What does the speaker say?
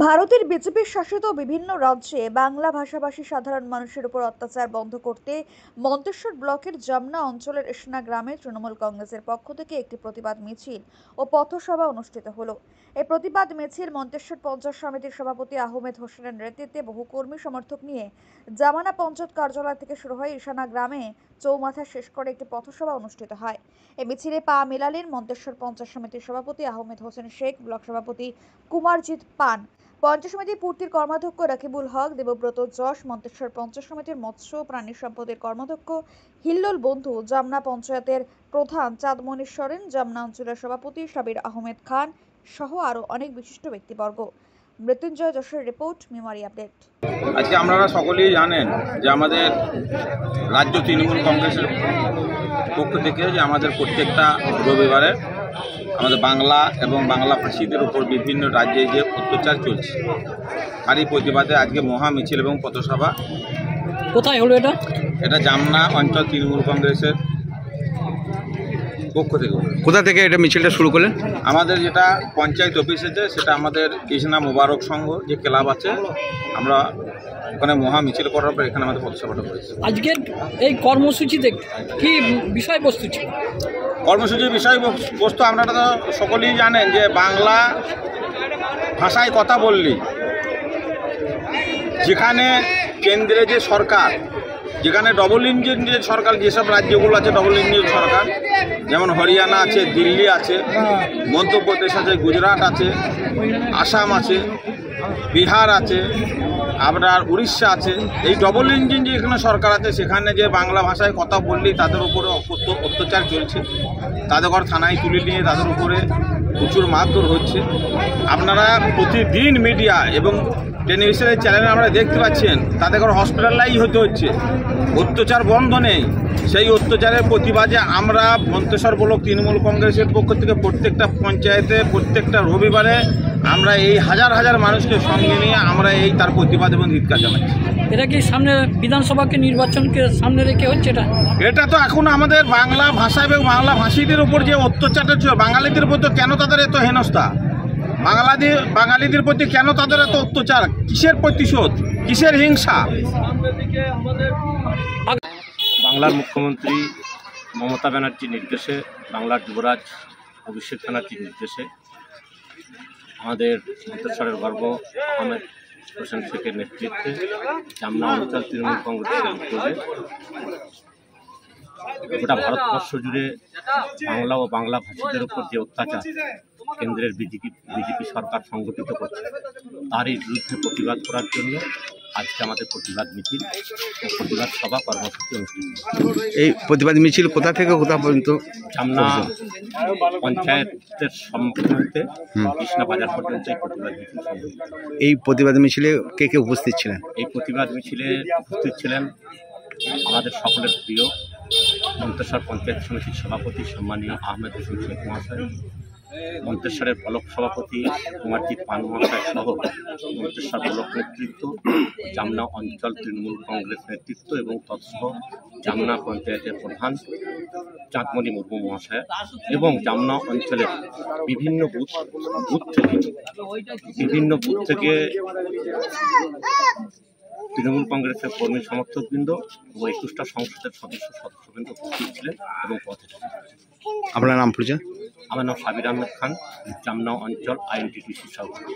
ভারতের বিজেপি শাসিত বিভিন্ন রাজ্যে বাংলা ভাষাভাষী সাধারণ মানুষের উপর অত্যাচার বন্ধ করতে মন্তেশ্বর ব্লকের জামনা অঞ্চলের ইসনা গ্রামে তৃণমূল কংগ্রেসের পক্ষ থেকে একটি প্রতিবাদ মিছিল ও পথসভা অনুষ্ঠিত হলো। এই প্রতিবাদ মিছিল মন্তেশ্বর পঞ্চায়েত সমিতির সভাপতি আহমেদ হোসেনের নেতৃত্বে বহু কর্মী সমর্থক নিয়ে জামানা পঞ্চায়েত কার্যালয় থেকে শুরু হয় ইসনা গ্রামে চৌমাথা শেষ করে একটি পথসভা অনুষ্ঠিত হয়। এই মিছিলে পা মেলালেন মন্তেশ্বর পঞ্চায়েত সমিতির সভাপতি আহমেদ হোসেন শেখ, ব্লক সভাপতি কুমারজিৎ পান, পঞ্চায়েত সমিতির পূর্তির কর্মাধ্যক্ষ রাকিবুল হক, দেবব্রত যশ, মন্তেশ্বর পঞ্চায়েত সমিতির মৎস্য প্রাণী সম্পদের কর্মাধ্যক্ষ হিল্লোল বন্ধু, জামনা পঞ্চায়েতের প্রধান চাঁদমণি সরেন, জামনা অঞ্চলের সভাপতি সাবির আহমেদ খান সহ আরো অনেক বিশিষ্ট ব্যক্তিবর্গ। মৃত্যুঞ্জয় যশের রিপোর্ট, মেমারি আপডেট। আজকে আপনারা সকলেই জানেন যে আমাদের রাজ্য তৃণমূল কংগ্রেসের পক্ষ থেকে যে আমাদের প্রত্যেকটা রবিবারে আমাদের বাংলা এবং বাংলা ভাষীদের উপর বিভিন্ন রাজ্যে যে অত্যাচার চলছে তারই প্রতিবাদে আজকে মহা মিছিল এবং পথসভা। কোথায় হলো এটা? এটা জামনা অঞ্চল তৃণমূল কংগ্রেসের পক্ষ থেকে। কোথা থেকে এটা মিছিলটা শুরু করলেন? আমাদের যেটা পঞ্চায়েত অফিস আছে সেটা আমাদের কৃষ্ণা মোবারক সংঘ যে ক্লাব আছে, আমরা ওখানে মহা মিছিল করার পর এখানে আমাদের পথসভাটা করেছি। আজকের এই কর্মসূচিতে কি বিষয়বস্তু ছিল? কর্মসূচির বিষয়বস্তু আপনারা তো সকলেই জানেন যে বাংলা ভাষায় কথা বললি যেখানে কেন্দ্রে যে সরকার, যেখানে ডবল ইঞ্জিন যে সরকার, যেসব রাজ্যগুলো আছে ডবল ইঞ্জিন সরকার, যেমন হরিয়ানা আছে, দিল্লি আছে, মধ্যপ্রদেশ আছে, গুজরাট আছে, আসাম আছে, বিহার আছে, আপনার উড়িষ্যা আছে, এই ডবল ইঞ্জিন যে এখানে সরকার আছে সেখানে যে বাংলা ভাষায় কথা বললেই তাদের উপরে অত্যাচার চলছে, তাদের ঘর থানায় তুলে নিয়ে তাদের উপরে প্রচুর মারধর হচ্ছে। আপনারা প্রতিদিন মিডিয়া এবং টেলিভিশনের চ্যানেলে আমরা দেখতে পাচ্ছেন তাদের ঘর হসপিটালাইজ হতে হচ্ছে, অত্যাচার বন্ধ নেই। সেই অত্যাচারের প্রতিবাদে আমরা মন্তেশ্বর ব্লক তৃণমূল কংগ্রেসের পক্ষ থেকে প্রত্যেকটা পঞ্চায়েতে প্রত্যেকটা রবিবারে আমরা এই হাজার হাজার মানুষকে সঙ্গে নিয়ে আমরা এই তার প্রতিবাদ এবং ধিক্কার জানাচ্ছি। এটা কি সামনে বিধানসভাকে নির্বাচনকে সামনে রেখে হচ্ছে এটা তো এখন আমাদের বাংলা ভাষা এবং বাংলা ভাষীদের উপর যে অত্যাচারটা হচ্ছে, বাঙালিদের প্রতি কেন তাদের এত হেনস্থা, বাঙালিদের প্রতি কেন তাদের এত অত্যাচার, কিসের প্রতিশোধ, কিসের হিংসা? বাংলার মুখ্যমন্ত্রী মমতা ব্যানার্জির নির্দেশে, বাংলার যুবরাজ অভিষেক ব্যানার্জির নির্দেশে আমাদের মন্তেশ্বরের গর্ব আহমেদ হোসেন শেখের নেতৃত্বে জামনা অঞ্চল তৃণমূল কংগ্রেসের উদ্যোগে গোটা ভারতবর্ষ জুড়ে বাংলা ও বাংলা ভাষীদের উপর যে অত্যাচার কেন্দ্রের বিজেপি সরকার সংগঠিত করছে তারই বিরুদ্ধে প্রতিবাদ করার জন্য আজকে আমাদের প্রতিবাদ মিছিল, প্রতিবাদ সভা কর্মসূচি অনুষ্ঠিত। এই প্রতিবাদ মিছিল কোথা থেকে কোথা পর্যন্ত? জামনা পঞ্চায়েতের সম্মুখীন হতে কৃষ্ণা বাজার পর্যন্ত এই প্রতিবাদ মিছিল সংগঠিত। এই প্রতিবাদ মিছিলে কে কে উপস্থিত ছিলেন? এই প্রতিবাদ মিছিলে উপস্থিত ছিলেন আমাদের সকলের প্রিয় মন্তেশ্বর পঞ্চায়েত সমিতির সভাপতি সম্মানীয় আহমেদ হোসেন শেখ মহাশয়, মন্তেশ্বরের ব্লক সভাপতি কুমারজিৎ পান মহাশয় সহ মন্তেশ্বর ব্লক নেতৃত্ব, জামনা অঞ্চল তৃণমূল কংগ্রেস নেতৃত্ব এবং তৎসহ জামনা পঞ্চায়েতের প্রধান চাঁদমণি মুর্মু মহাশয় এবং জামনা অঞ্চলের বিভিন্ন বুথ থেকে তৃণমূল কংগ্রেসের কর্মী সমর্থকবৃন্দ ও 21টা সংসদের সদস্যবৃন্দ উপস্থিত ছিলেন এবং পথে। আপনার নাম পরিচয়? আমার নাম সাবির আহমেদ খান, জামনা অঞ্চল আইএনটিটিসির সভাপতি।